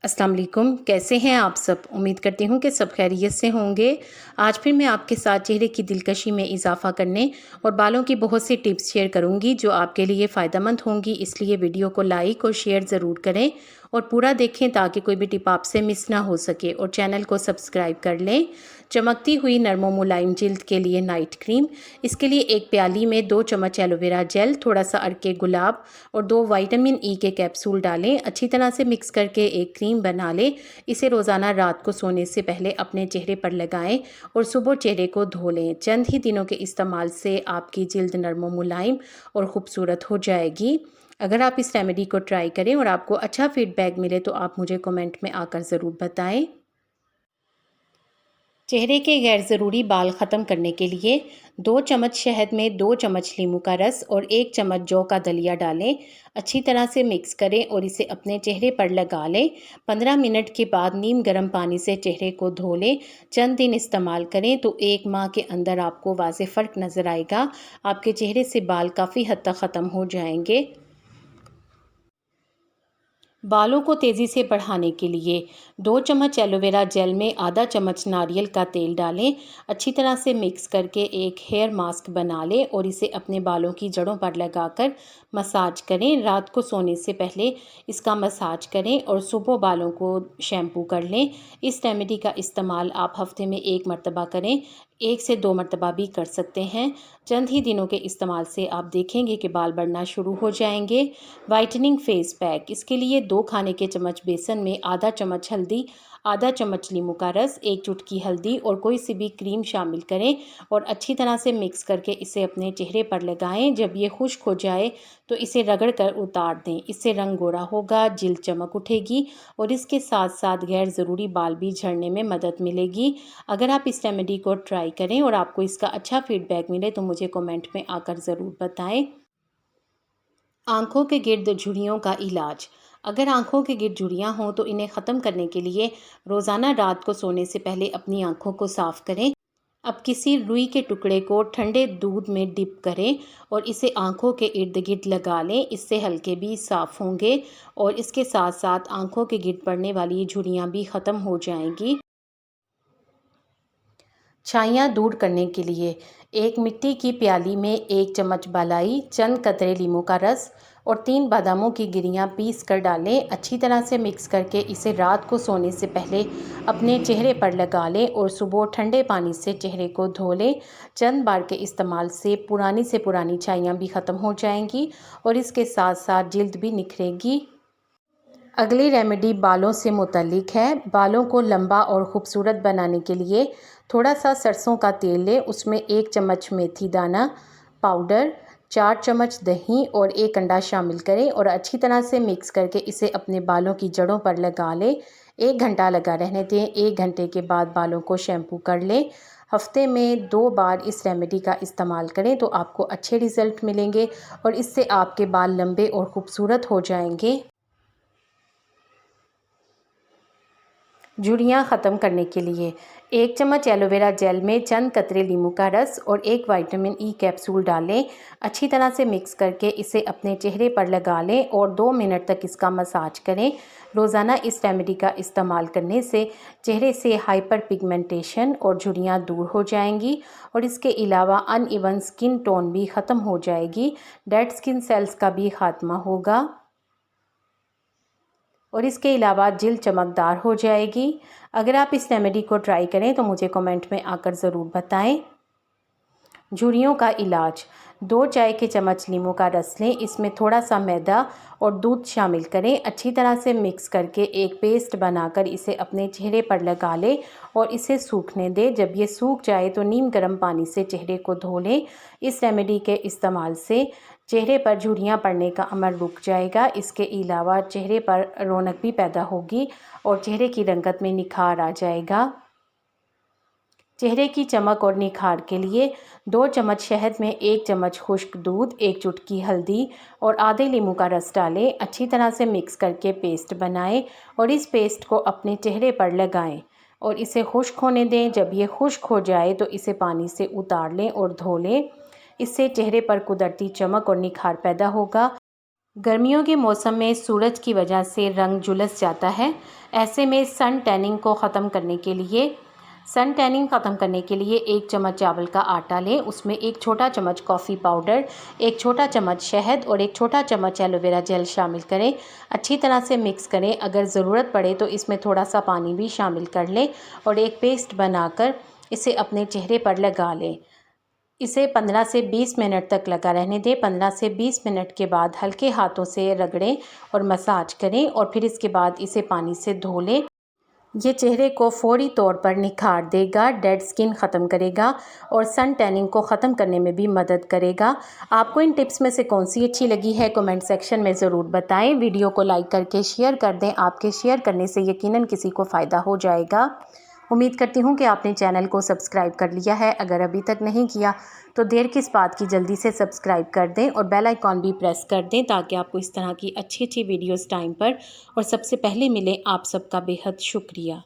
अस्सलाम वालेकुम। कैसे हैं आप सब? उम्मीद करती हूँ कि सब खैरियत से होंगे। आज फिर मैं आपके साथ चेहरे की दिलकशी में इजाफ़ा करने और बालों की बहुत सी टिप्स शेयर करूँगी जो आपके लिए फ़ायदेमंद होंगी। इसलिए वीडियो को लाइक और शेयर ज़रूर करें और पूरा देखें ताकि कोई भी टिप आपसे मिस ना हो सके, और चैनल को सब्सक्राइब कर लें। चमकती हुई नरम मुलायम जिल्द के लिए नाइट क्रीम। इसके लिए एक प्याली में 2 चम्मच एलोवेरा जेल, थोड़ा सा अर्के गुलाब और 2 विटामिन ई के कैप्सूल डालें। अच्छी तरह से मिक्स करके एक क्रीम बना लें। इसे रोज़ाना रात को सोने से पहले अपने चेहरे पर लगाएं और सुबह चेहरे को धो लें। चंद ही दिनों के इस्तेमाल से आपकी जिल्द नरम मुलायम और ख़ूबसूरत हो जाएगी। अगर आप इस रेमेडी को ट्राई करें और आपको अच्छा फीडबैक मिले तो आप मुझे कमेंट में आकर ज़रूर बताएं। चेहरे के गैर ज़रूरी बाल ख़त्म करने के लिए 2 चम्मच शहद में 2 चम्मच नींबू का रस और 1 चम्मच जौ का दलिया डालें। अच्छी तरह से मिक्स करें और इसे अपने चेहरे पर लगा लें। 15 मिनट के बाद नीम गर्म पानी से चेहरे को धो लें। चंद दिन इस्तेमाल करें तो 1 माह के अंदर आपको वाज़ेह फ़र्क नज़र आएगा। आपके चेहरे से बाल काफ़ी हद तक ख़त्म हो जाएंगे। बालों को तेज़ी से बढ़ाने के लिए 2 चम्मच एलोवेरा जेल में आधा चम्मच नारियल का तेल डालें। अच्छी तरह से मिक्स करके एक हेयर मास्क बना लें और इसे अपने बालों की जड़ों पर लगाकर मसाज करें। रात को सोने से पहले इसका मसाज करें और सुबह बालों को शैम्पू कर लें। इस रेमेडी का इस्तेमाल आप हफ्ते में 1 मरतबा करें, 1 से 2 मरतबा भी कर सकते हैं। चंद ही दिनों के इस्तेमाल से आप देखेंगे कि बाल बढ़ना शुरू हो जाएंगे। Whitening face pack. इसके लिए 2 खाने के चम्मच बेसन में आधा चम्मच हल्दी, आधा चम्मच नींबू का रस, 1 चुटकी हल्दी और कोई सी भी क्रीम शामिल करें और अच्छी तरह से मिक्स करके इसे अपने चेहरे पर लगाएं। जब ये खुश्क हो जाए तो इसे रगड़ कर उतार दें। इससे रंग गोरा होगा, जिल्द चमक उठेगी और इसके साथ साथ गैर ज़रूरी बाल भी झड़ने में मदद मिलेगी। अगर आप इस रेमेडी को ट्राई करें और आपको इसका अच्छा फीडबैक मिले तो मुझे कमेंट में आकर ज़रूर बताएं। आंखों के गिर्द झुर्रियों का इलाज। अगर आंखों के गिर्द झुर्रियाँ हों तो इन्हें ख़त्म करने के लिए रोज़ाना रात को सोने से पहले अपनी आंखों को साफ़ करें। अब किसी रुई के टुकड़े को ठंडे दूध में डिप करें और इसे आंखों के इर्द गिर्द लगा लें। इससे हल्के भी साफ़ होंगे और इसके साथ साथ आंखों के गिर्द पड़ने वाली झुर्रियाँ भी ख़त्म हो जाएंगी। छाइयाँ दूर करने के लिए एक मिट्टी की प्याली में 1 चम्मच बालाई, चंद कतरे लीमू का रस और 3 बादामों की गिरियाँ पीस कर डालें। अच्छी तरह से मिक्स करके इसे रात को सोने से पहले अपने चेहरे पर लगा लें और सुबह ठंडे पानी से चेहरे को धो लें। चंद बार के इस्तेमाल से पुरानी छाइयाँ भी ख़त्म हो जाएंगी और इसके साथ साथ जिल्द भी निखरेगी। अगली रेमेडी बालों से मुतल्लिक है। बालों को लंबा और ख़ूबसूरत बनाने के लिए थोड़ा सा सरसों का तेल लें। उसमें 1 चम्मच मेथी दाना पाउडर, 4 चम्मच दही और 1 अंडा शामिल करें और अच्छी तरह से मिक्स करके इसे अपने बालों की जड़ों पर लगा लें। 1 घंटा लगा रहने दें। 1 घंटे के बाद बालों को शैम्पू कर लें। हफ्ते में 2 बार इस रेमेडी का इस्तेमाल करें तो आपको अच्छे रिज़ल्ट मिलेंगे और इससे आपके बाल लंबे और ख़ूबसूरत हो जाएंगे। झुर्रियाँ ख़त्म करने के लिए 1 चम्मच एलोवेरा जेल में चंद कतरे नींबू का रस और 1 विटामिन ई कैप्सूल डालें। अच्छी तरह से मिक्स करके इसे अपने चेहरे पर लगा लें और 2 मिनट तक इसका मसाज करें। रोज़ाना इस रेमेडी का इस्तेमाल करने से चेहरे से हाइपर पिगमेंटेशन और झुर्रियाँ दूर हो जाएंगी और इसके अलावा अनइवन स्किन टोन भी ख़त्म हो जाएगी। डेड स्किन सेल्स का भी खात्मा होगा और इसके अलावा जिल्द चमकदार हो जाएगी। अगर आप इस रेमेडी को ट्राई करें तो मुझे कमेंट में आकर ज़रूर बताएं। झुर्रियों का इलाज। 2 चाय के चम्मच नींबू का रस लें। इसमें थोड़ा सा मैदा और दूध शामिल करें। अच्छी तरह से मिक्स करके एक पेस्ट बनाकर इसे अपने चेहरे पर लगा लें और इसे सूखने दें। जब ये सूख जाए तो नीम गर्म पानी से चेहरे को धो लें। इस रेमेडी के इस्तेमाल से चेहरे पर झुर्रियाँ पड़ने का अमल रुक जाएगा। इसके अलावा चेहरे पर रौनक भी पैदा होगी और चेहरे की रंगत में निखार आ जाएगा। चेहरे की चमक और निखार के लिए 2 चम्मच शहद में 1 चम्मच खुश्क दूध, 1 चुटकी हल्दी और आधे नींबू का रस डालें। अच्छी तरह से मिक्स करके पेस्ट बनाएं और इस पेस्ट को अपने चेहरे पर लगाएं और इसे खुश्क होने दें। जब ये खुश्क हो जाए तो इसे पानी से उतार लें और धो लें। इससे चेहरे पर कुदरती चमक और निखार पैदा होगा। गर्मियों के मौसम में सूरज की वजह से रंग झुलस जाता है। ऐसे में सन टैनिंग ख़त्म करने के लिए 1 चम्मच चावल का आटा लें, उसमें 1 छोटा चम्मच कॉफ़ी पाउडर, 1 छोटा चम्मच शहद और 1 छोटा चम्मच एलोवेरा जेल शामिल करें। अच्छी तरह से मिक्स करें। अगर ज़रूरत पड़े तो इसमें थोड़ा सा पानी भी शामिल कर लें और एक पेस्ट बनाकर इसे अपने चेहरे पर लगा लें। इसे 15 से 20 मिनट तक लगा रहने दें। 15 से 20 मिनट के बाद हल्के हाथों से रगड़ें और मसाज करें और फिर इसके बाद इसे पानी से धो लें। ये चेहरे को फौरी तौर पर निखार देगा, डेड स्किन ख़त्म करेगा और सन टैनिंग को ख़त्म करने में भी मदद करेगा। आपको इन टिप्स में से कौन सी अच्छी लगी है कमेंट सेक्शन में ज़रूर बताएं। वीडियो को लाइक करके शेयर कर दें। आपके शेयर करने से यकीनन किसी को फ़ायदा हो जाएगा। उम्मीद करती हूँ कि आपने चैनल को सब्सक्राइब कर लिया है। अगर अभी तक नहीं किया तो देर किस बात की, जल्दी से सब्सक्राइब कर दें और बेल आइकॉन भी प्रेस कर दें ताकि आपको इस तरह की अच्छी अच्छी वीडियोस टाइम पर और सबसे पहले मिलें। आप सबका बेहद शुक्रिया।